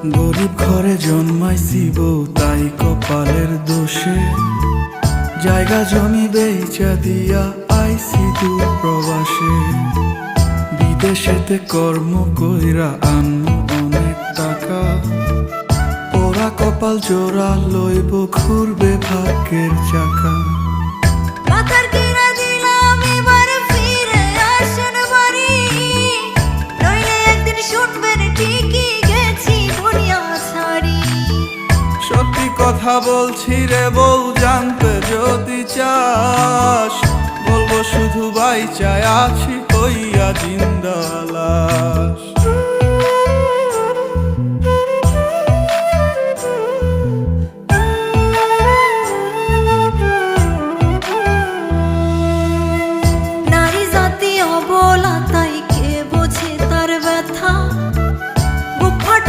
গরিব ঘরে জন্মাইছি বউ তাই কপালের দোষে জায়গা জমি বেচা দিয়া আইছি দূর প্রবাসে। বিদেশেতে কর্ম কইরা আনমু অনেক টাকা, ওরা কপাল জোড়া লইব ঘুরবে ভাগ্যের চাকা। মাথার কিনা দিলাম এবার ফিরে আসেন বাড়ি, নইলে একদিন শুনবেন ঠিকই গেছি দুনিয়া ছাড়ি। সত্যি কথা বলছি রে বউ, জানতে যদি চাস বলবো শুধু বাইচায় আছি হইয়া জিন্দা লাশ।